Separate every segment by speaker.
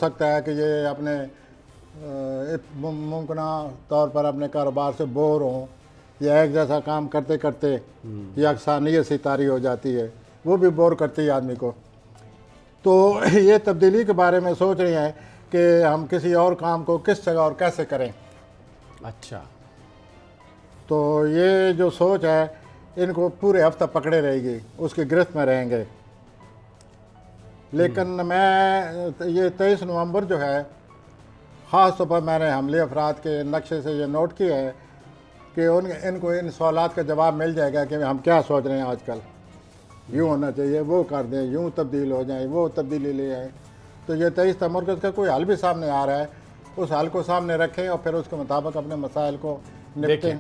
Speaker 1: सकता है कि ये अपने मुमकिन तौर पर अपने कारोबार से बोर हों या एक जैसा काम करते करते या अक्सानियत सी तारी हो जाती है, वो भी बोर करती है आदमी को। तो ये तब्दीली के बारे में सोच रहे हैं कि हम किसी और काम को किस जगह और कैसे करें।
Speaker 2: अच्छा,
Speaker 1: तो ये जो सोच है इनको पूरे हफ्ता पकड़े रहेगी, उसकी गिरफ्त में रहेंगे। लेकिन मैं ये 23 नवंबर जो है ख़ास तौर पर मैंने हमले अफराद के नक्शे से ये नोट किया है कि इनको इन सवालात का जवाब मिल जाएगा कि हम क्या सोच रहे हैं आजकल, यूँ होना चाहिए, वो कर दें, यूँ तब्दील हो जाए, वो तब्दीली ले आए। तो ये 23 नवंबर का कोई हल भी सामने आ रहा है, उस हल को सामने रखें और फिर उसके मुताबिक अपने मसाइल को निपटें।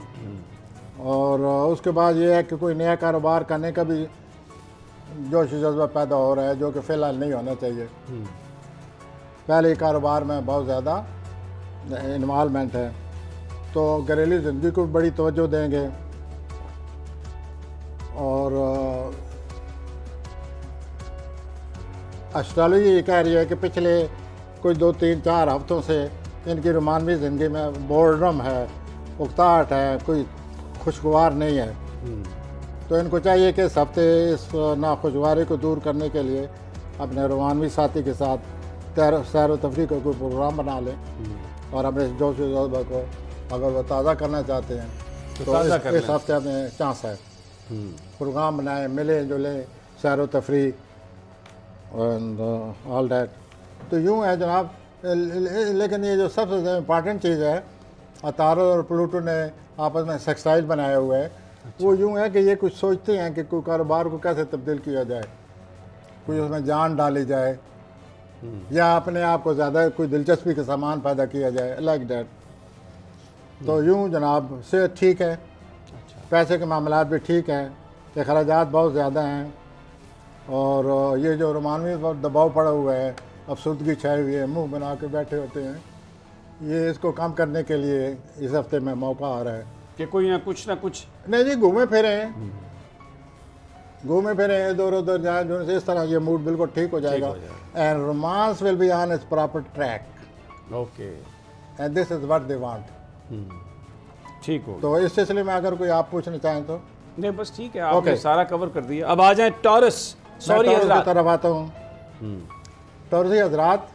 Speaker 1: और उसके बाद ये है कि कोई नया कारोबार करने का भी जोश जज्बा पैदा हो रहा है, जो कि फ़िलहाल नहीं होना चाहिए। पहले कारोबार में बहुत ज़्यादा इन्वॉल्वमेंट है, तो घरेलू ज़िंदगी को भी बड़ी तवज्जो देंगे। और एस्ट्रोलॉजी ये कह रही है कि पिछले कुछ 2-3-4 हफ्तों से इनकी रोमानवी ज़िंदगी में बोर्डम है, उकताहट है, कोई खुशगवार नहीं है। तो इनको चाहिए कि इस हफ्ते इस नाखुशगवारी को दूर करने के लिए अपने रोमानवी साथी के साथ सैर व तफरीह का कोई प्रोग्राम बना लें और अपने जोश जज्बा को अगर वो ताज़ा करना चाहते हैं तो इस हफ्ते में चांस है। प्रोग्राम बनाएं, मिलें जुलें, सैर व तफरीह ऑल डैट। तो यूँ है जनाब। लेकिन ये जो सबसे इम्पॉर्टेंट चीज़ है, अतारो और प्लूटो ने आपस में सेक्सटाइल बनाए हुए हैं। अच्छा। वो यूँ है कि ये कुछ सोचते हैं कि कोई कारोबार को कैसे तब्दील किया जाए, कोई उसमें जान डाली जाए या अपने आप को ज़्यादा कोई दिलचस्पी का सामान पैदा किया जाए, लाइक डैट। तो यूँ जनाब सेहत ठीक है। अच्छा। पैसे के मामलात भी ठीक हैं, अखराजात बहुत ज़्यादा हैं और ये जो रोमानवी पर दबाव पड़ा हुआ है, अफसुदगी छाई हुई है, मुंह बना के बैठे होते हैं, ये इसको कम करने के लिए इस हफ्ते में मौका आ रहा है
Speaker 2: कि कोई ना कुछ
Speaker 1: नहीं जी, घूमे फिरे इधर उधर जाए, जो इस तरह ये मूड बिल्कुल ठीक हो जाएगा and romance will be on it's proper track.
Speaker 2: Okay,
Speaker 1: and this is what they want.
Speaker 2: ठीक हो।
Speaker 1: तो इस सिलसिले में अगर कोई आप पूछना चाहें तो
Speaker 2: नहीं, बस ठीक है, आपने सारा कवर कर दिया। अब आ जाए टॉरस। सॉरी हजरात
Speaker 1: की तरफ आता हूँ। टॉरसी हजरात,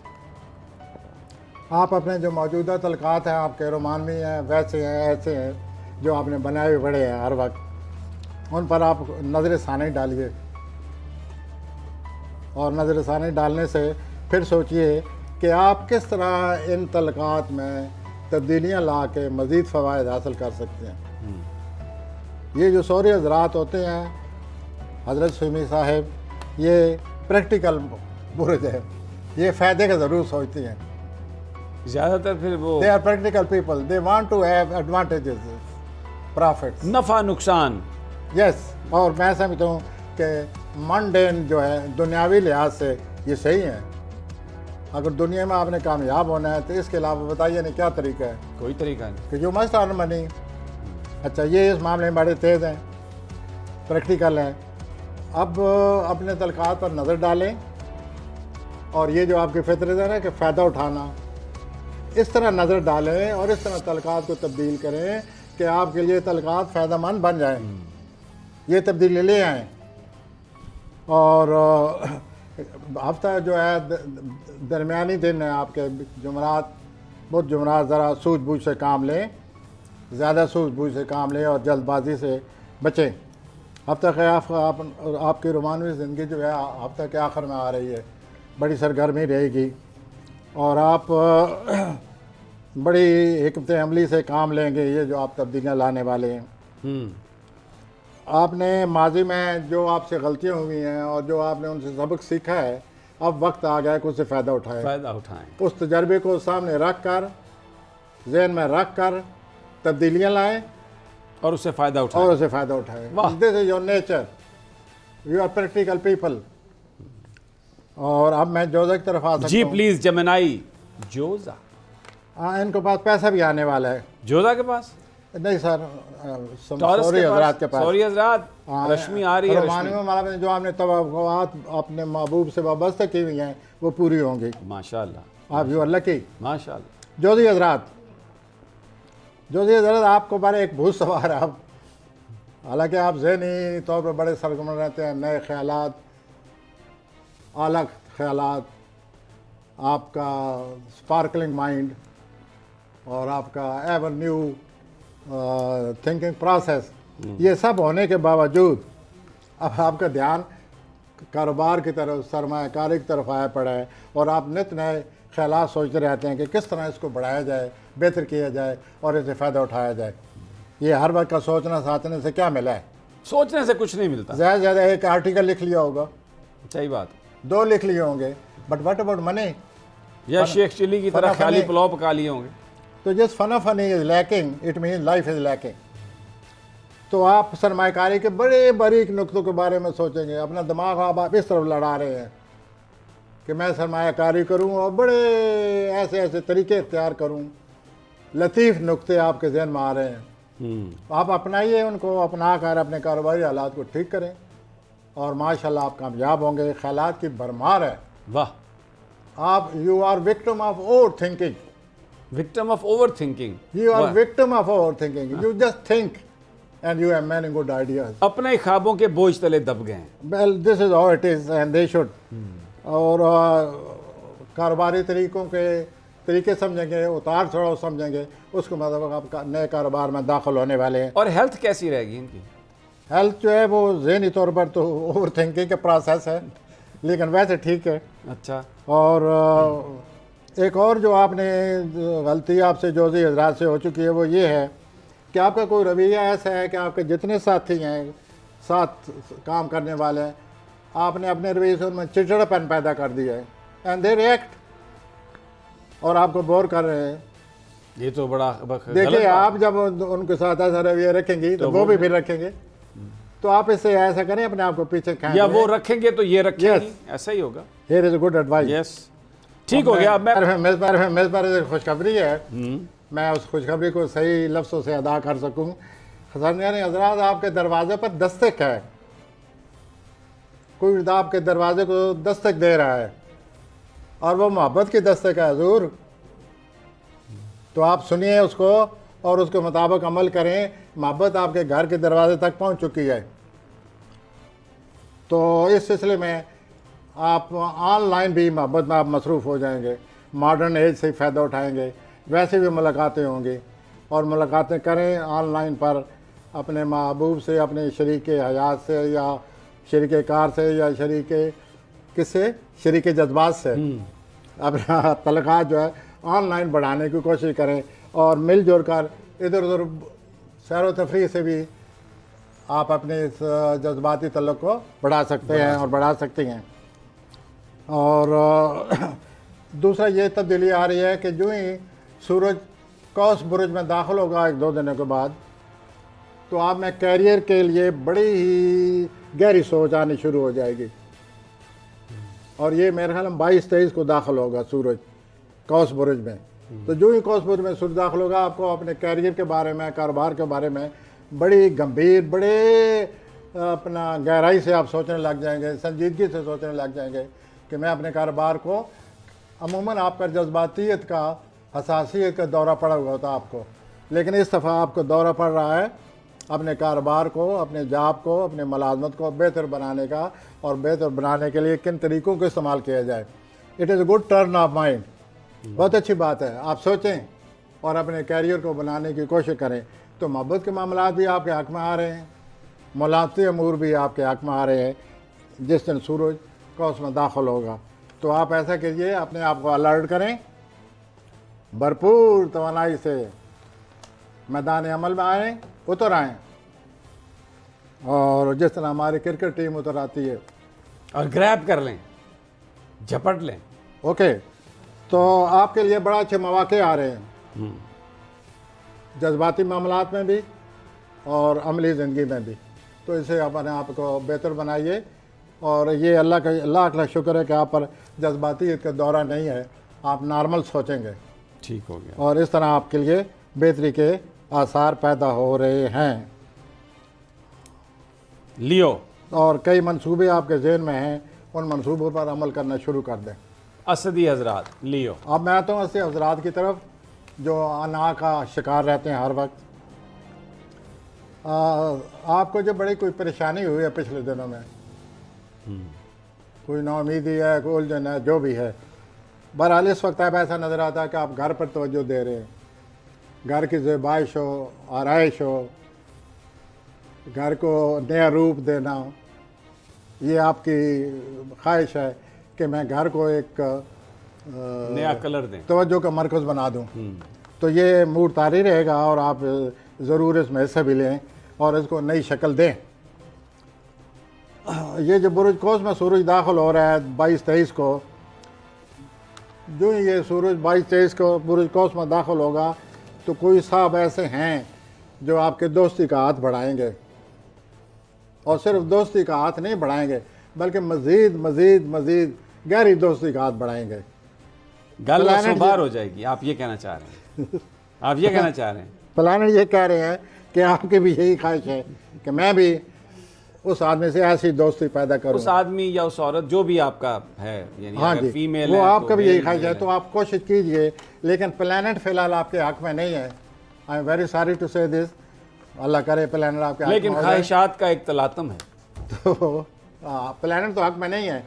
Speaker 1: आप अपने जो मौजूदा तलकात हैं, आपके रोमानवी हैं, वैसे हैं, ऐसे हैं जो आपने बनाए हुए बड़े हैं हर वक्त, उन पर आप नज़र षानी डालिए और नज़र षानी डालने से फिर सोचिए कि आप किस तरह इन तलकात में तब्दीलियाँ ला के मज़ीद फ़वाइद हासिल कर सकते हैं। ये जो सौरी हजरात होते हैं, हज़रत सुमी साहिब, ये प्रैक्टिकल बुर्ज है, ये फ़ायदे का ज़रूर सोचती हैं
Speaker 2: ज़्यादातर। फिर वो
Speaker 1: they are practical people, they want to have advantages, profits,
Speaker 2: नफ़ा नुकसान।
Speaker 1: यस। और मैं समझता हूँ कि मंडेन जो है दुनियावी लिहाज से ये सही है। अगर दुनिया में आपने कामयाब होना है तो इसके अलावा बताइए नहीं क्या तरीका है।
Speaker 2: कोई तरीका नहीं
Speaker 1: कि जो मस्ट अर्न मनी। अच्छा, ये इस मामले में बड़े तेज़ हैं, प्रैक्टिकल हैं। अब अपने तलकात पर नज़र डालें और ये जो आपकी फितरत है ना कि फ़ायदा उठाना, इस तरह नज़र डालें और इस तरह तलकात को तब्दील करें कि आपके लिए तलकात फ़ायदेमंद बन जाए, ये तब्दीली ले आएँ। और हफ्ता जो है दरमियानी दिन है आपके, जुमरात, बहुत जुमरात ज़रा सूझबूझ से काम लें, ज़्यादा सूझबूझ से काम लें और जल्दबाजी से बचें। हफ्ता के आपकी रोमानवी ज़िंदगी जो है हफ्ता के आखिर में आ रही है, बड़ी सरगर्मी रहेगी और आप बड़ी हिकमत अमली से काम लेंगे ये जो आप तब्दीलियाँ लाने वाले हैं। आपने माजी में जो आपसे गलतियाँ हुई हैं और जो आपने उनसे सबक सीखा है, अब वक्त आ गया है कि उससे फ़ायदा उठाएं। उस तजर्बे को सामने रख कर, जहन में रख कर तब्दीलियाँ लाएं
Speaker 2: और उससे फ़ायदा उठाएं।
Speaker 1: This is your nature, you are practical people. और अब मैं जोजा की तरफ आ सकता हूँ।
Speaker 2: जी प्लीज़, जमनाई जोजा।
Speaker 1: हाँ, इनके पास पैसा भी आने वाला है।
Speaker 2: जोधा के पास
Speaker 1: नहीं सर, सॉरी हजरात के पास।
Speaker 2: सॉरी हजरात, रश्मि आ रही है।
Speaker 1: जो आपने तवक्कुआत अपने महबूब से वाबस्ता की हुई हैं वो पूरी होंगी
Speaker 2: माशाअल्लाह।
Speaker 1: आप यू आर लकी।
Speaker 2: माशाल्लाह।
Speaker 1: जोधी हजरात आपको बारे एक भूत सवार है। आप हालांकि आप ज़हनी तौर पर बड़े सरगर्म रहते हैं, नए ख्यालात, अलग ख्यालात, आपका स्पार्कलिंग माइंड और आपका एवर न्यू थिंकिंग प्रोसेस, ये सब होने के बावजूद अब आपका ध्यान कारोबार की तरफ, सरमायाकारी की तरफ आया पड़ा है और आप नित नए ख्यालात सोचते रहते हैं कि किस तरह इसको बढ़ाया जाए, बेहतर किया जाए और इससे फ़ायदा उठाया जाए। ये हर वक्त का सोचना साचने से क्या मिला है?
Speaker 2: सोचने से कुछ नहीं मिलता।
Speaker 1: ज़्यादा से ज़्यादा एक आर्टिकल लिख लिया होगा,
Speaker 2: सही बात,
Speaker 1: 2 लिख लिए होंगे, बट व्हाट अबाउट मनी?
Speaker 2: या शेख चिली की तरह खाली पुलाव पका लिए होंगे।
Speaker 1: तो जिस funny is lacking, it mean life is lacking. तो आप सरमायाकारी के बड़े बारीक नुक्तों के बारे में सोचेंगे, अपना दिमाग आप इस तरफ लड़ा रहे हैं कि मैं सरमायाकारी करूं और बड़े ऐसे ऐसे तरीके इख्तियार करूं, लतीफ़ नुक्ते आपके जहन में आ रहे हैं। आप अपनाइए उनको, अपना कर अपने कारोबारी हालात को ठीक करें और माशाल्लाह आप कामयाब होंगे। ख्यालात की भरमार है।
Speaker 2: वाह।
Speaker 1: आप you are victim of over thinking.
Speaker 2: Victim of over thinking.
Speaker 1: You are victim of over thinking. You just think and you have many good ideas.
Speaker 2: अपने ख्वाबों के बोझ तले दब गए हैं।
Speaker 1: Well, this is how it is and they should. और कारोबारी तरीके समझेंगे, उतार चढ़ाव समझेंगे, उसको मतलब आप नए कारोबार में दाखिल होने वाले हैं।
Speaker 2: और हेल्थ कैसी रहेगी इनकी?
Speaker 1: हेल्थ जो है वो ज़हनी तौर पर तो ओवर थिंकिंग का प्रोसेस है, लेकिन वैसे ठीक है।
Speaker 2: अच्छा।
Speaker 1: और एक और जो आपने गलती आपसे जोधी हजरात से हो चुकी है वो ये है कि आपका कोई रवैया ऐसा है कि आपके जितने साथी हैं, साथ काम करने वाले हैं, आपने अपने रवैये से उनमें चिड़चिड़ापन पैदा कर दिया है एंड दे रिएक्ट और आपको बोर कर रहे हैं।
Speaker 2: ये तो बड़ा
Speaker 1: देखिए, आप जब उनके साथ ऐसा रवैया रखेंगी तो वो भी फिर रखेंगे। तो आप इससे ऐसा करें, अपने आप को पीछे खाएं,
Speaker 2: या वो रखेंगे तो ये रखेंगे। ऐसा ही होगा।
Speaker 1: Here is a good advice.
Speaker 2: Yes, ठीक हो गया। अब
Speaker 1: मेरे पर खुशखबरी है, मैं उस खुशखबरी को सही लफ्ज़ों से अदा कर सकूं। हज़रात, आपके दरवाजे पर दस्तक है, कोई आपके दरवाजे को दस्तक दे रहा है और वो मोहब्बत की दस्तक है हुज़ूर। तो आप सुनिए उसको और उसके मुताबिक अमल करें। मोहब्बत आपके घर के दरवाजे तक पहुंच चुकी है। तो इस सिलसिले में आप ऑनलाइन भी मोहब्बत में आप मसरूफ़ हो जाएंगे, मॉडर्न एज से फ़ायदा उठाएंगे। वैसे भी मुलाकातें होंगी और मुलाकातें करें ऑनलाइन पर अपने महबूब से, अपने शरीक हयात से या शरीक कार से या शरीक जज्बात से अपना तल्लुकात जो है ऑनलाइन बढ़ाने की कोशिश करें और मिलजुल कर इधर उधर सैर व तफरीह से भी आप अपने इस जज्बाती तल्लुक़ को बढ़ा सकते हैं और बढ़ा सकती हैं। और दूसरा ये तब्दीली आ रही है कि जो ही सूरज कौस बुरुज में दाखिल होगा 1-2 दिनों के बाद, तो आप में कैरियर के लिए बड़ी ही गहरी सोच आनी शुरू हो जाएगी। और ये मेरे ख्याल में 22-23 को दाखिल होगा सूरज कौस बुरुज में। तो जो ही कौस बुरुज में सूरज दाखिल होगा, आपको अपने कैरियर के बारे में, कारोबार के बारे में बड़ी गंभीर, बड़े अपना गहराई से आप सोचने लग जाएंगे, संजीदगी से सोचने लग जाएंगे कि मैं अपने कारोबार को, अमूमन आपका जज्बातियत का, हसासियत का दौरा पड़ा हुआ होता आपको, लेकिन इस दफ़ा आपको दौरा पड़ रहा है अपने कारोबार को, अपने जॉब को, अपने मुलाजमत को बेहतर बनाने का और बेहतर बनाने के लिए किन तरीक़ों को इस्तेमाल किया जाए। It is a good turn off mind. बहुत अच्छी बात है, आप सोचें और अपने कैरियर को बनाने की कोशिश करें। तो मोहब्बत के मामलात भी आपके हक़ में आ रहे हैं, मुलाक़ाती अमूर भी आपके हक़ में आ रहे हैं जिस दिन सूरज कौस में दाखिल होगा। तो आप ऐसा कीजिए, अपने आप को अलर्ट करें, भरपूर तवानाई से मैदान अमल में आएँ, उतर आएँ, और जिस तरह हमारी क्रिकेट टीम उतर आती है
Speaker 2: और ग्रैब कर लें, झपट लें।
Speaker 1: ओके, तो आपके लिए बड़ा अच्छे मौके आ रहे हैं, जज्बाती मामलात में भी और अमली ज़िंदगी में भी। तो इसे अपने आप को बेहतर बनाइए और ये अल्लाह का शुक्र है कि आप पर जज्बातियत का दौरा नहीं है, आप नॉर्मल सोचेंगे।
Speaker 2: ठीक हो गया।
Speaker 1: और इस तरह आपके लिए बेहतरी के आसार पैदा हो रहे हैं।
Speaker 2: लियो।
Speaker 1: और कई मंसूबे आपके जहन में हैं, उन मंसूबों पर अमल करना शुरू कर दें।
Speaker 2: असदी हजरात लियो।
Speaker 1: अब मैं आता हूँ ऐसे हजरात की तरफ जो अना का शिकार रहते हैं हर वक्त। आपको जो बड़ी कोई परेशानी हुई है पिछले दिनों में, कोई नाउमीदी है, कोई उलझन है, जो भी है, बहरहाल इस वक्त आप ऐसा नज़र आता है कि आप घर पर तवज्जो दे रहे हैं, घर की ज़ेबाइश हो, आराइश हो, घर को नया रूप देना, ये आपकी ख्वाहिश है कि मैं घर को एक
Speaker 2: नया कलर दें,
Speaker 1: तवज्जो का मरकज़ बना दूं। तो ये मूड तारी रहेगा और आप ज़रूर इसमें हिस्सा भी लें और इसको नई शक्ल दें। ये जो बुरुज कोस में सूरज दाखिल हो रहा है 22-23 को, जो ये सूरज 22-23 को बुरुज कोस में दाखिल होगा तो कोई साहब ऐसे हैं जो आपके दोस्ती का हाथ बढ़ाएंगे, और सिर्फ दोस्ती का हाथ नहीं बढ़ाएंगे बल्कि मज़ीद मज़ीद मज़ीद गहरी दोस्ती का हाथ बढ़ाएंगे।
Speaker 2: गल बार हो जाएगी, आप ये कहना चाह रहे हैं? आप ये कहना चाह रहे हैं?
Speaker 1: प्लानर ये कह रहे हैं कि आपकी भी यही ख्वाहिश है कि मैं भी उस आदमी से ऐसी दोस्ती पैदा करूं।
Speaker 2: उस आदमी या उस औरत जो भी आपका है, यानी
Speaker 1: हाँ जी,
Speaker 2: फीमेल
Speaker 1: वो
Speaker 2: है,
Speaker 1: आपका
Speaker 2: तो
Speaker 1: भी यही ख्वाहिश है, तो आप कोशिश कीजिए। लेकिन प्लानट फिलहाल आपके हक में नहीं है। I am very sorry to say this, Allah करे प्लानट आपके हक में।
Speaker 2: लेकिन ख्वाहिशात का एक तलातम है,
Speaker 1: तो प्लानट तो हक में नहीं है।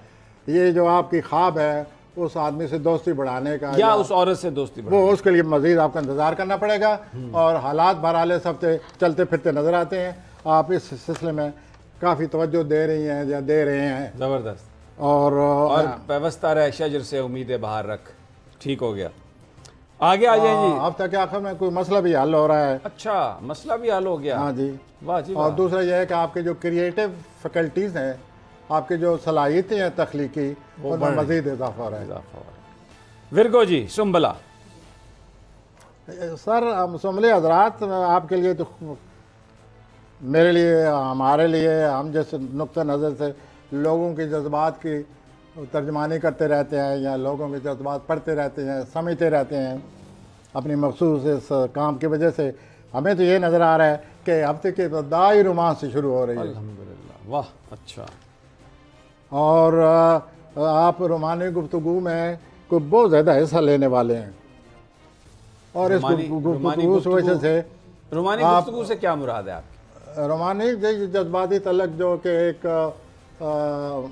Speaker 1: ये जो आपकी ख्वाब है उस आदमी से दोस्ती बढ़ाने का
Speaker 2: या उस औरत से दोस्ती
Speaker 1: वो, उसके लिए मजीद आपको इंतज़ार करना पड़ेगा। और हालात बहरहाल सब चलते फिरते नज़र आते हैं। आप इस सिलसिले में काफ़ी तवज्जो दे रही हैं या दे रहे हैं,
Speaker 2: ज़बरदस्त।
Speaker 1: और
Speaker 2: व्यवस्था रहे शजर से उम्मीदें बाहर रख, ठीक हो गया। आगे आ जाए जी।
Speaker 1: अब तक आखिर में कोई मसला भी हल हो रहा है।
Speaker 2: अच्छा, मसला भी हल हो गया।
Speaker 1: हाँ जी,
Speaker 2: वाह जी।
Speaker 1: और दूसरा यह है कि आपके जो क्रिएटिव फैकल्टीज़ हैं, आपकी जो सलाहियतें हैं तख्लीकी, उनमें मज़ीद इजाफा हो रहा है।
Speaker 2: विरगो जी, सुम्बला।
Speaker 1: सर सुम्बले हजरात, आपके लिए तो, मेरे लिए, हमारे लिए, हम जैसे नुक्ता नज़र से लोगों के जज्बात की तर्जमानी करते रहते हैं या लोगों के जज्बात पढ़ते रहते हैं, समझते रहते हैं अपनी मखसूस इस काम की वजह से, हमें तो ये नज़र आ रहा है कि हफ्ते के इब्तदाई रोमांस से शुरू हो रही है।
Speaker 2: अल्हम्दुलिल्लाह, वाह, अच्छा।
Speaker 1: और आप रोमानी गुफ्तगू में कोई बहुत ज़्यादा हिस्सा लेने वाले हैं, और इस गुफ्तगू की वजह से,
Speaker 2: रोमानी गुफ्तगू से क्या मुराद है आपकी?
Speaker 1: रोमानी जज्बाती तलक जो कि एक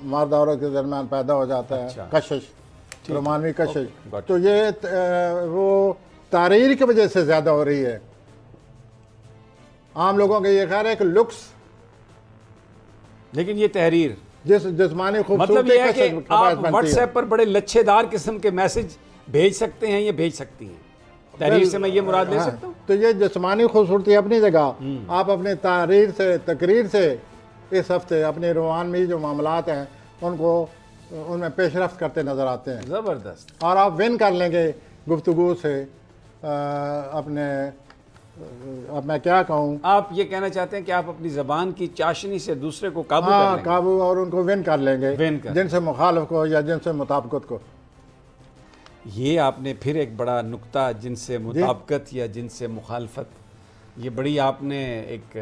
Speaker 1: मर्द औरत के दरमियान पैदा हो जाता है,
Speaker 2: अच्छा।
Speaker 1: कशिश, रोमानवी कशिश, तो ये वो तारीर की वजह से ज़्यादा हो रही है। आम लोगों का ये ख्याल है कि लुक्स,
Speaker 2: लेकिन ये तहरीर
Speaker 1: जिस्मानी खूबसूरती,
Speaker 2: मतलब ये है कि आप व्हाट्सएप पर बड़े लच्छेदार किस्म के मैसेज भेज सकते हैं, ये भेज सकती हैं। तहरीर से मैं ये मुराद ले सकता हूँ।
Speaker 1: तो ये जिस्मानी खूबसूरती अपनी जगह, आप अपने तारीर से, तकरीर से इस हफ्ते अपने रोमानवी जो मामलात हैं उनको, उनमें पेशरफ्त करते नज़र आते हैं।
Speaker 2: ज़बरदस्त।
Speaker 1: और आप विन कर लेंगे गुफ्तगू से अपने, अब मैं क्या कहूँ,
Speaker 2: आप ये कहना चाहते हैं कि आप अपनी ज़बान की चाशनी से दूसरे को काबू कर
Speaker 1: हाँ,
Speaker 2: लेंगे।
Speaker 1: काबू, और उनको विन कर लेंगे, जिनसे मुखालिफ को या जिनसे मुताबिकत को।
Speaker 2: ये आपने फिर एक बड़ा नुक्ता, जिनसे मुताबिकत या जिनसे मुखालफत, ये बड़ी आपने एक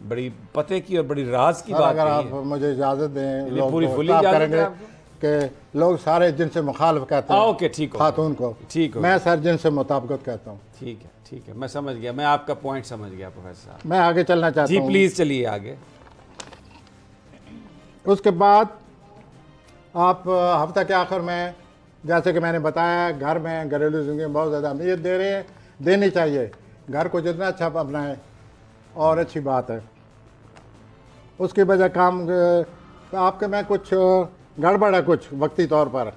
Speaker 2: बड़ी पते की और बड़ी राज की बात
Speaker 1: अगर आप मुझे इजाज़त दें, लोग पूरी फुली करेंगे कि लोग सारे जिनसे मुखालिफ कहते हैं,
Speaker 2: ओके, ठीक,
Speaker 1: खातून को,
Speaker 2: ठीक है,
Speaker 1: मैं सर जिनसे मुताबिकत कहता हूँ।
Speaker 2: ठीक है, ठीक है, मैं समझ गया, मैं आपका पॉइंट समझ गया प्रोफेसर साहब।
Speaker 1: मैं आगे चलना चाहता हूँ।
Speaker 2: जी प्लीज़ चलिए आगे।
Speaker 1: उसके बाद आप हफ्ता के आखिर में, जैसे कि मैंने बताया, घर में घरेलू ज़िंदगी में बहुत ज़्यादा अहमियत दे रहे हैं, देनी चाहिए। घर को जितना अच्छा अपनाएं और अच्छी बात है। उसकी वजह काम आपके में कुछ गड़बड़ है, कुछ वक्ती तौर पर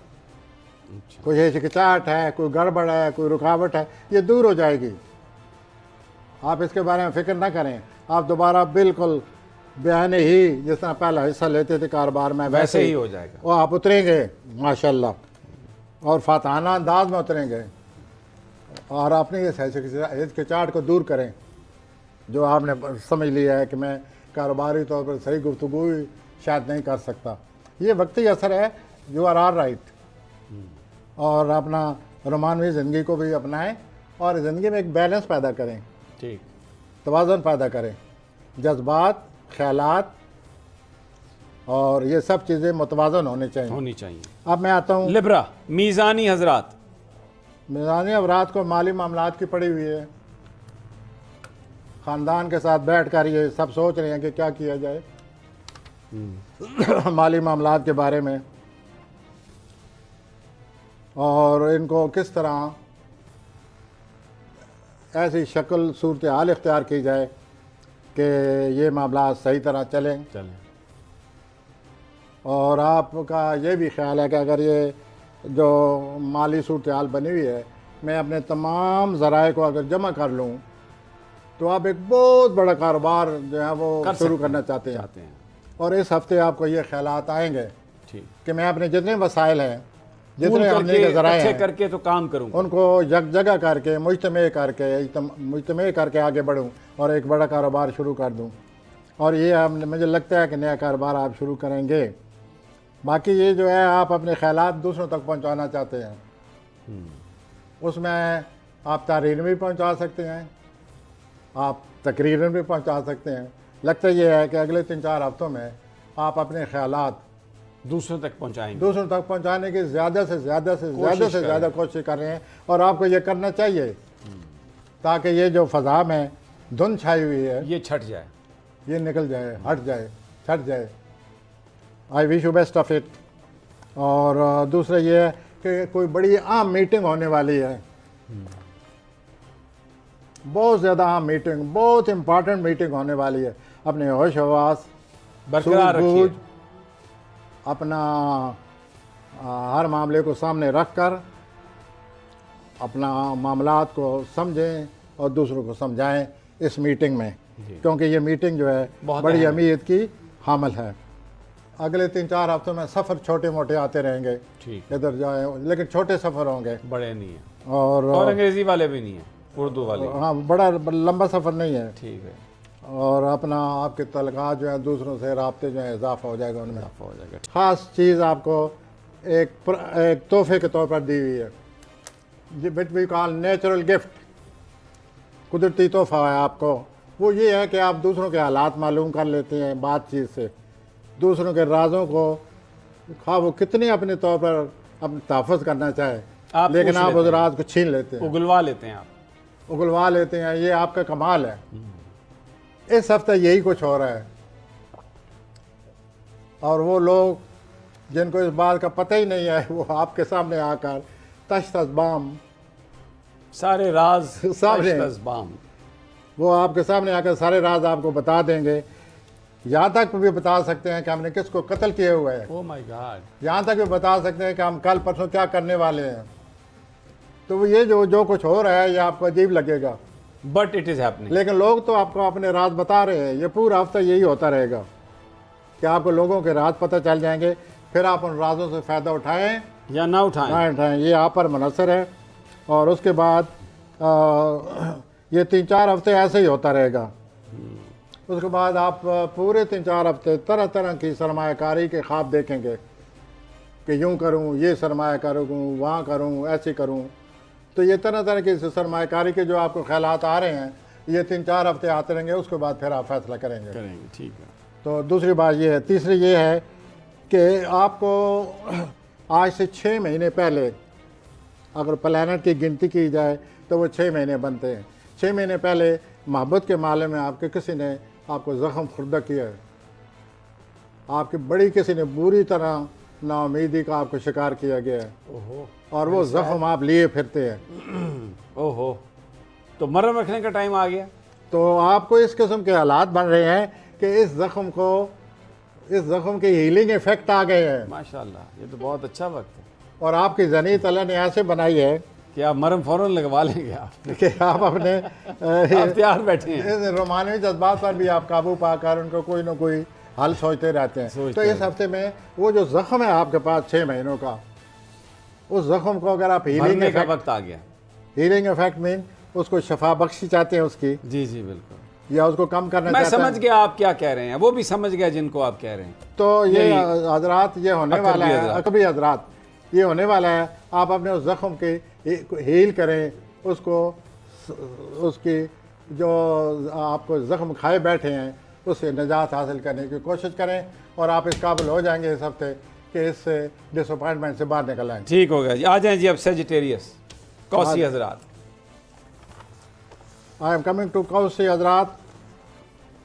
Speaker 1: कोई हिचकिचाहट है, कोई गड़बड़ है, कोई रुकावट है, ये दूर हो जाएगी। आप इसके बारे में फ़िक्र ना करें। आप दोबारा बिल्कुल बयाने ही जिस तरह पहला हिस्सा लेते थे कारोबार में,
Speaker 2: वैसे ही हो जाएगा।
Speaker 1: वो आप उतरेंगे माशाल्लाह, और फातहाना अंदाज में उतरेंगे, और अपने ये हिचकिचाहट को दूर करें जो आपने समझ लिया है कि मैं कारोबारी तौर पर सही गुफ्तगू शायद नहीं कर सकता। ये वक्ती असर है, यू आर ऑल राइट। और अपना रोमानवी ज़िंदगी को भी अपनाएं और ज़िंदगी में एक बैलेंस पैदा करें,
Speaker 2: ठीक,
Speaker 1: तवाज़ुन पैदा करें। जज्बात, ख्यालात और ये सब चीज़ें मुतवाज़न होनी चाहिए। अब मैं आता हूँ
Speaker 2: लिब्रा, मीज़ानी हजरात।
Speaker 1: मीज़ानी अवरात को माली मामलात की पड़ी हुई है, ख़ानदान के साथ बैठ कर ये सब सोच रहे हैं कि क्या किया जाए माली मामलात के बारे में, और इनको किस तरह ऐसी शक्ल सूरत हाल इख्तियार की जाए कि ये मामला सही तरह चलें। और आपका ये भी ख्याल है कि अगर ये जो माली सूरत हाल बनी हुई है, मैं अपने तमाम ज़राए को अगर जमा कर लूँ तो आप एक बहुत बड़ा कारोबार जो है वो शुरू करना चाहते हैं। और इस हफ्ते आपको ये ख्यालात आएंगे कि मैं अपने जितने वसाइल हैं, जितने आमदनी के ज़राए हैं,
Speaker 2: करके तो काम करूँ,
Speaker 1: उनको यक जगह करके मुज्तमे करके आगे बढ़ूँ और एक बड़ा कारोबार शुरू कर दूँ। और ये मुझे लगता है कि नया कारोबार आप शुरू करेंगे। बाकी ये जो है आप अपने ख्यालात दूसरों तक पहुँचाना चाहते हैं, उसमें आप तारीन भी पहुँचा सकते हैं, आप तकरीरन भी पहुँचा सकते हैं। लगता ये है कि अगले 3-4 हफ्तों में आप अपने ख्यालात
Speaker 2: दूसरों तक पहुँचाएंगे,
Speaker 1: दूसरों तक पहुँचाने की ज़्यादा से ज़्यादा कोशिश कर रहे हैं। और आपको ये करना चाहिए ताकि ये जो फ़ज़ा में धुंध छाई हुई है
Speaker 2: ये छट जाए,
Speaker 1: ये निकल जाए, हट जाए, छट जाए। I wish you best of it. और दूसरा ये है कि कोई बड़ी आम मीटिंग होने वाली है, बहुत ज़्यादा आम मीटिंग, बहुत इम्पॉर्टेंट मीटिंग होने वाली है। अपने होश हवास
Speaker 2: बरकरार रखिए,
Speaker 1: अपना हर मामले को सामने रख कर अपना मामलात को समझें और दूसरों को समझाएं इस मीटिंग में, क्योंकि ये मीटिंग जो है बड़ी अहमियत की हामिल है। अगले 3-4 हफ्तों में सफ़र छोटे मोटे आते रहेंगे, इधर जाए, लेकिन छोटे सफ़र होंगे,
Speaker 2: बड़े नहीं है।
Speaker 1: और
Speaker 2: अंग्रेज़ी वाले भी नहीं है, उर्दू वाले।
Speaker 1: हाँ, बड़ा लंबा सफ़र नहीं है।
Speaker 2: ठीक है।
Speaker 1: और अपना आपके तलक़ात जो है दूसरों से राब्ते जो है इजाफा हो जाएगा, उनमें इजाफा हो जाएगा। ख़ास चीज़ आपको एक तोहफे के तौर पर दी हुई है, which we call natural gift, कुदरती तोहफा है आपको। वो ये है कि आप दूसरों के हालात मालूम कर लेते हैं बातचीत से, दूसरों के राजों को खा वो कितने अपने तौर पर अपने तहफ़्फ़ुज़ करना चाहे, लेकिन आप उस राज को छीन लेते हैं,
Speaker 2: उगलवा लेते हैं।
Speaker 1: ये आपका कमाल है। इस हफ्ते यही कुछ हो रहा है। और वो लोग जिनको इस बात का पता ही नहीं है, वो आपके सामने आकर तश-तश-बाम
Speaker 2: सारे राज तश-तश-बाम,
Speaker 1: वो आपके सामने आकर सारे राज आपको बता देंगे। यहाँ तक भी बता सकते हैं कि हमने किसको कत्ल किए हुए हैं।
Speaker 2: Oh my God.
Speaker 1: यहाँ तक भी बता सकते हैं कि हम कल परसों क्या करने वाले हैं। तो ये जो कुछ हो रहा है ये आपको अजीब लगेगा,
Speaker 2: बट इट इज़ हैपनिंग।
Speaker 1: लेकिन लोग तो आपको अपने राज बता रहे हैं। ये पूरा हफ्ता यही होता रहेगा कि आपको लोगों के राज पता चल जाएंगे, फिर आप उन राजों से फ़ायदा उठाएं
Speaker 2: या ना उठाएं,
Speaker 1: ये आप पर मुनहसर है। और उसके बाद ये 3-4 हफ्ते ऐसे ही होता रहेगा। उसके बाद आप पूरे 3-4 हफ्ते तरह तरह की सरमायाकारी के ख्वाब देखेंगे कि यूँ करूँ, ये सरमाया करूँ, वहाँ करूँ, ऐसे करूँ। तो ये तरह तरह की सरमायाकारी के जो आपको ख्यालात आ रहे हैं, ये 3-4 हफ्ते आते रहेंगे। उसके बाद फिर आप फैसला करेंगे।
Speaker 2: ठीक है।
Speaker 1: तो दूसरी बात ये है। तीसरी ये है कि आपको आज से 6 महीने पहले अगर प्लैनेट की गिनती की जाए तो वो 6 महीने बनते हैं। 6 महीने पहले मोहब्बत के मामले में आपके किसी ने आपको ज़ख्म खुर्दा किया है, आपकी बड़ी किसी ने बुरी तरह नाउमीदी का आपको शिकार किया गया है।
Speaker 2: ओहो।
Speaker 1: और वो ज़ख्म आप लिए फिरते हैं।
Speaker 2: ओहो, तो मरहम रखने का टाइम आ गया।
Speaker 1: तो आपको इस किस्म के हालात बन रहे हैं कि इस ज़ख्म के हीलिंग इफ़ेक्ट आ गए हैं।
Speaker 2: माशाल्लाह, ये तो बहुत अच्छा वक्त है।
Speaker 1: और आपकी ज़नीत अल्लाह ने ऐसे बनाई है
Speaker 2: कि आप मरहम फ़ौरन लगवा लेंगे
Speaker 1: कि आप अपने
Speaker 2: तैयार बैठे हैं।
Speaker 1: रोमानी जज्बात पर भी आप काबू पाकर उनको कोई ना कोई हल सोचते रहते हैं। तो इस हफ्ते में वो जो ज़ख्म है आपके पास 6 महीनों का, उस ज़ख्म को अगर आप हीलिंग
Speaker 2: का वक्त आ गया,
Speaker 1: हीलिंग इफेक्ट मीन उसको शफा बख्शी चाहते हैं उसकी,
Speaker 2: जी बिल्कुल,
Speaker 1: या उसको कम करना चाहते हैं।
Speaker 2: मैं समझ गया आप क्या कह रहे हैं, वो भी समझ गया जिनको आप कह रहे हैं।
Speaker 1: तो ये हजरात ये होने वाला है, अकबी हजरात ये होने वाला है। आप अपने उस ज़ख्म के हील करें, उसको उसकी जो आपको ज़ख्म खाए बैठे हैं उससे निजात हासिल करने की कोशिश करें और आप इस काबिल हो जाएंगे इस हफ्ते कि इससे डिसअपॉइंटमेंट से बाहर निकल आएंगे।
Speaker 2: ठीक हो गया जी। आ जाएं जी अब सेजिटेरियस कौसी हजरात।
Speaker 1: आई एम कमिंग टू कौसी हजरात।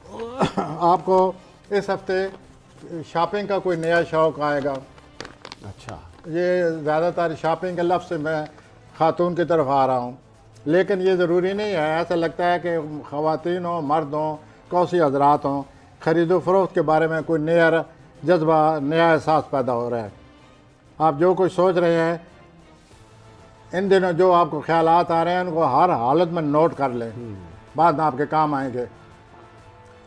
Speaker 1: आपको इस हफ्ते शॉपिंग का कोई नया शौक़ आएगा।
Speaker 2: अच्छा,
Speaker 1: ये ज़्यादातर शॉपिंग के लफ्ज़ से मैं ख़ातून की तरफ आ रहा हूँ, लेकिन ये ज़रूरी नहीं है। ऐसा लगता है कि ख़वातीन हों, मर्द हों, कौसी हजरात हों, ख़रीदो फ़रोख्त के बारे में कोई नया जज्बा, नया एहसास पैदा हो रहा है। आप जो कुछ सोच रहे हैं इन दिनों, जो आपको ख्यालात आ रहे हैं, उनको हर हालत में नोट कर लें, बाद में आपके काम आएंगे।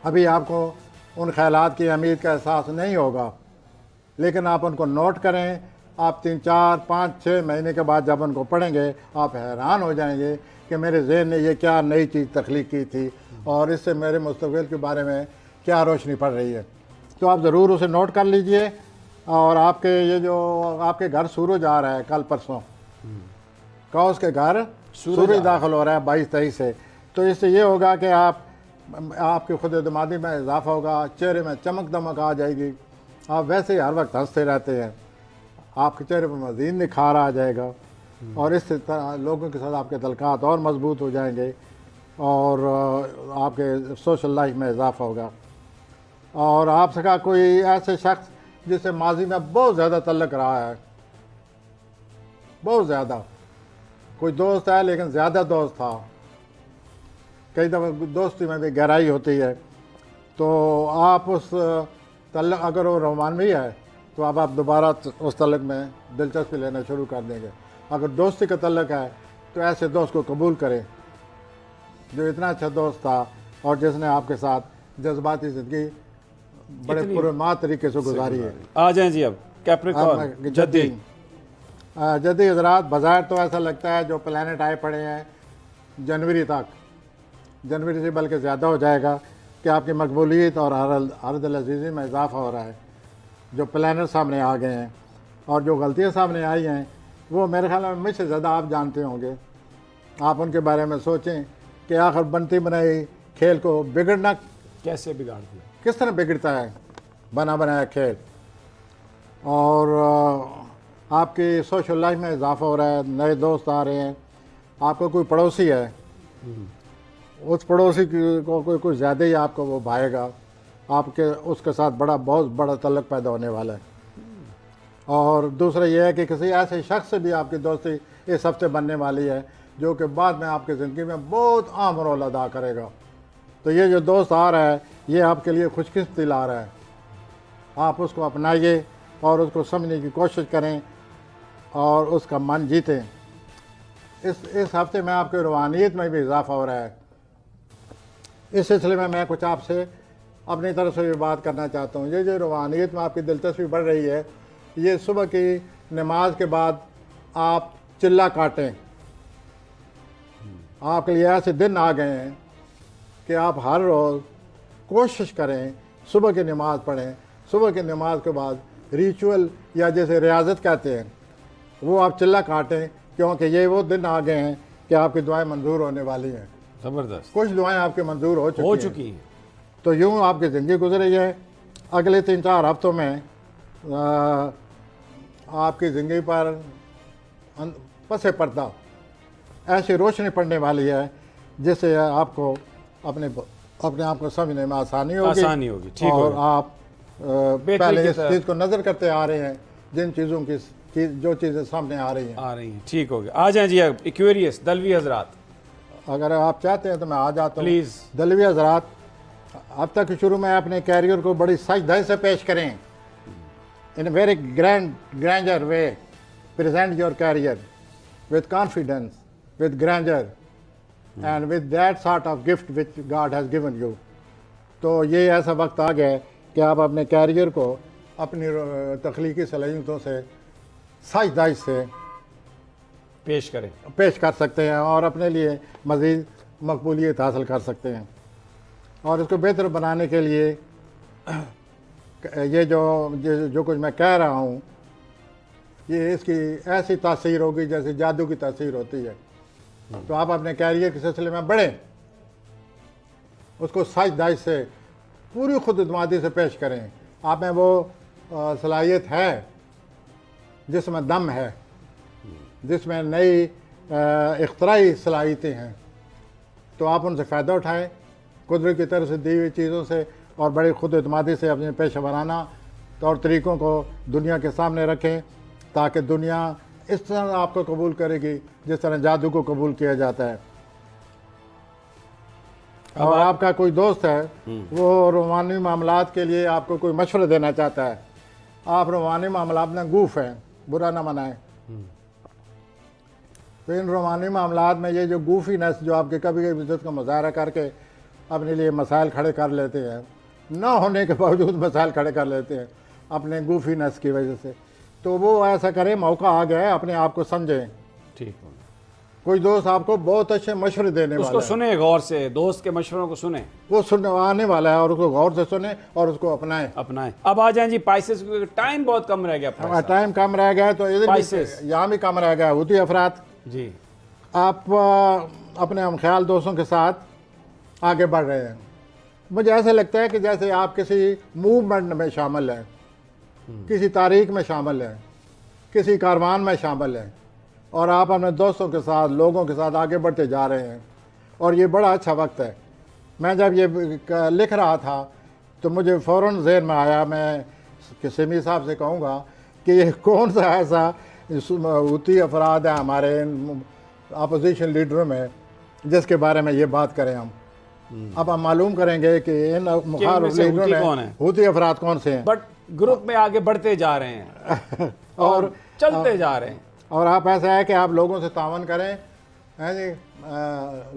Speaker 1: अभी आपको उन ख्यालात की अहमियत का एहसास नहीं होगा, लेकिन आप उनको नोट करें। आप 3, 4, 5, 6 महीने के बाद जब उनको पढ़ेंगे आप हैरान हो जाएंगे कि मेरे जहन ने ये क्या नई चीज़ तख्लीक की थी और इससे मेरे मुस्तक़बिल के बारे में क्या रोशनी पड़ रही है। तो आप ज़रूर उसे नोट कर लीजिए। और आपके ये जो आपके घर सूरज आ रहा है कल परसों, कौस के घर सूरज दाखिल हो रहा है 22-23 से, तो इससे ये होगा कि आपकी खुद एतमादी में इजाफा होगा, चेहरे में चमक दमक आ जाएगी। आप वैसे ही हर वक्त हंसते रहते हैं, आपके चेहरे पर मज़ीद निखार आ जाएगा और इस तरह लोगों के साथ आपके तल्क़ात और मजबूत हो जाएंगे और आपके सोशल लाइफ में इजाफा होगा। और आपसे का कोई ऐसे शख्स जिससे माजी में बहुत ज़्यादा तल्लक रहा है, बहुत ज़्यादा, कोई दोस्त है लेकिन ज़्यादा दोस्त था, कई दफ़ा दोस्ती में भी गहराई होती है, तो आप उस तल्लक, अगर वो रोमानवी है तो आप दोबारा उस तल्लक में दिलचस्पी लेना शुरू कर देंगे। अगर दोस्ती का तल्लक है तो ऐसे दोस्त को कबूल करें जो इतना अच्छा दोस्त था और जिसने आपके साथ जज्बाती ज़िंदगी बड़े पुरमाद तरीके से गुजारी है।
Speaker 2: आ जाएं जी अब कैप्रिकॉर्न जद्दी।
Speaker 1: जद्दी हजरात, बाज़ार तो ऐसा लगता है जो प्लैनेट आए पड़े हैं जनवरी तक, जनवरी से बल्कि ज़्यादा हो जाएगा कि आपकी मकबूलियत और अर्दल अजीज़ी में इजाफा हो रहा है। जो प्लानर सामने आ गए हैं और जो गलतियाँ सामने आई हैं वो मेरे ख्याल में मुझसे ज़्यादा आप जानते होंगे। आप उनके बारे में सोचें कि आखिर बनती बनाई खेल को बिगड़ना
Speaker 2: कैसे बिगाड़ दिया,
Speaker 1: किस तरह बिगड़ता है बना बनाया खेल। और आपकी सोशल लाइफ में इजाफा हो रहा है, नए दोस्त आ रहे हैं। आपका कोई पड़ोसी है, उस पड़ोसी को कोई कुछ ज़्यादा ही आपको वो भाएगा, आपके उसके साथ बहुत बड़ा तल्लक पैदा होने वाला है। और दूसरा यह है कि किसी ऐसे शख्स से भी आपकी दोस्ती इस हफ्ते बनने वाली है जो कि बाद में आपकी ज़िंदगी में बहुत अहम रोल अदा करेगा। तो ये जो दोस्त आ रहा है ये आपके लिए खुशकिस्मती ला रहा है। आप उसको अपनाइए और उसको समझने की कोशिश करें और उसका मन जीतें। इस हफ्ते में आपकी रूहानियत में भी इजाफा हो रहा है। इस सिलसिले में मैं कुछ आपसे अपनी तरफ से भी बात करना चाहता हूँ। ये जो रूहानियत में आपकी दिलचस्पी बढ़ रही है, ये सुबह की नमाज के बाद आप चिल्ला काटें। आपके लिए ऐसे दिन आ गए हैं कि आप हर रोज़ कोशिश करें सुबह की नमाज़ पढ़ें। सुबह की नमाज के बाद रिचुअल या जैसे रियाजत कहते हैं वो आप चिल्ला काटें, क्योंकि ये वो दिन आ गए हैं कि आपकी दुआएं मंजूर होने वाली हैं।
Speaker 2: ज़बरदस्त,
Speaker 1: कुछ दुआएं आपकी मंजूर हो चुकी हैं।
Speaker 2: हैं।
Speaker 1: तो यूँ आपकी ज़िंदगी गुजर रही है। अगले 3-4 हफ्तों में आपकी ज़िंदगी पर पसे पर्दा ऐसी रोशनी पड़ने वाली है जिससे आपको अपने आप को समझने में आसानी होगी।
Speaker 2: ठीक
Speaker 1: और
Speaker 2: होगा।
Speaker 1: आप पहले इस चीज़ को नज़र करते आ रहे हैं, जिन चीज़ों की जो चीज़ें सामने आ रही हैं।
Speaker 2: ठीक हो गया। आ जाएं जी अब एक्वेरियस दलवी हजरात।
Speaker 1: अगर आप चाहते हैं तो मैं आ जाता हूँ।
Speaker 2: प्लीज़
Speaker 1: दलवी हजरात, अब तक शुरू में अपने कैरियर को बड़ी सजधाई से पेश करें। In very grander way present your career with confidence, with grandeur and with that sort of gift which God has given you। तो ये ऐसा वक्त आ गया है कि आप अपने कैरियर को अपनी तख्लीकी सलाहियतों से साजदाई से पेश कर सकते हैं और अपने लिए मज़ीद मकबूलियत हासिल कर सकते हैं। और इसको बेहतर बनाने के लिए ये जो कुछ मैं कह रहा हूँ ये इसकी ऐसी तासीर होगी जैसे जादू की तासीर होती है। तो आप अपने कैरियर के सिलसिले में बढ़ें, उसको साजदाई से पूरी खुद इत्मीनानी से पेश करें। आप में वो सलाहियत है जिसमें दम है, जिसमें नई इख्तराई सलाहियतें हैं, तो आप उनसे फ़ायदा उठाएं, कुदरत की तरफ से दी हुई चीज़ों से और बड़ी खुद इत्मीनानी से अपने पेशा वराना तौर तरीक़ों को दुनिया के सामने रखें, ताकि दुनिया इस तरह आपको कबूल करेगी जिस तरह जादू को कबूल किया जाता है। और आपका कोई दोस्त है, वो रूहानी मामलात के लिए आपको कोई मशवरा देना चाहता है, आप रूहानी मामलात में गूफ हैं, बुरा ना मनाएं। तो इन रूहानी मामलात में ये जो गूफीनेस जो आपके कभी कभी इज्जत का मुजाहरा करके अपने लिए मसाइल खड़े कर लेते हैं, ना होने के बावजूद मसाइल खड़े कर लेते हैं अपने गूफीनेस की वजह से, तो वो ऐसा करें, मौका आ गया है, अपने आप को समझें।
Speaker 2: ठीक।
Speaker 1: कोई दोस्त आपको बहुत अच्छे मशवरे देने वाला है,
Speaker 2: उसको सुने गौर से, दोस्त के मशवरों को सुने,
Speaker 1: वो सुनने आने वाला है और उसको गौर से सुने और उसको अपनाएं।
Speaker 2: अब आ जाएं जी पाइसेस, क्योंकि टाइम बहुत कम रह गया।
Speaker 1: टाइम कम रह गया तो इधर यहाँ भी कम रह गया। हुती अफराद
Speaker 2: जी,
Speaker 1: आप अपने हम ख्याल दोस्तों के साथ आगे बढ़ रहे हैं। मुझे ऐसा लगता है कि जैसे आप किसी मूवमेंट में शामिल हैं, किसी तारीख में शामिल हैं, किसी कारवान में शामिल हैं, और आप अपने दोस्तों के साथ, लोगों के साथ आगे बढ़ते जा रहे हैं, और ये बड़ा अच्छा वक्त है। मैं जब ये लिख रहा था तो मुझे फ़ौरन ज़हन में आया, मैं सिमी साहब से कहूँगा कि ये कौन सा ऐसा हुती अफराद है हमारे अपोजिशन लीडरों में जिसके बारे में ये बात करें हम। अब हम मालूम करेंगे कि इन मुखालिफ लीडरों में हुती अफराद कौन से हैं,
Speaker 2: बट ग्रुप में आगे बढ़ते जा रहे हैं और चलते जा रहे हैं।
Speaker 1: और आप ऐसा है कि आप लोगों से तावन करें, हैं जी,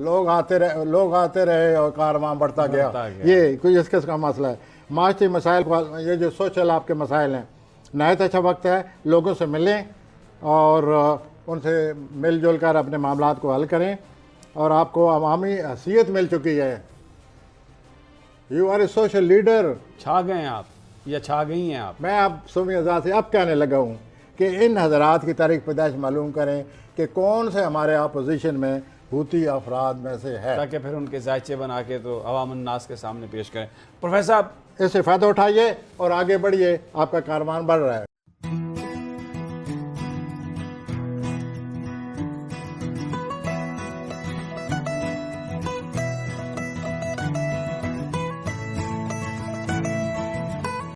Speaker 1: लोग आते रहे और कारवां बढ़ता गया। ये कोई इस किस्म का मसला है। माशरी मसाइल को, ये जो सोशल आपके मसाइल हैं, नहायत अच्छा वक्त है, लोगों से मिलें और उनसे मिलजुल कर अपने मामलात को हल करें। और आपको अवामी हैसियत मिल चुकी है, you are a social leader.
Speaker 2: छा गए हैं आप या छा गई हैं आप।
Speaker 1: मैं अब सुमी आज़ाद से अब कहने लगा हूँ कि इन हजरात की तारीख पैदाइश मालूम करें कि कौन से हमारे अपोजिशन में हुती अफराद में से है,
Speaker 2: ताकि फिर उनके जायचे बना के तो अवाम नास के सामने पेश करें। प्रोफेसर साहब,
Speaker 1: इससे फ़ायदा उठाइए और आगे बढ़िए, आपका कारवान बढ़ रहा है।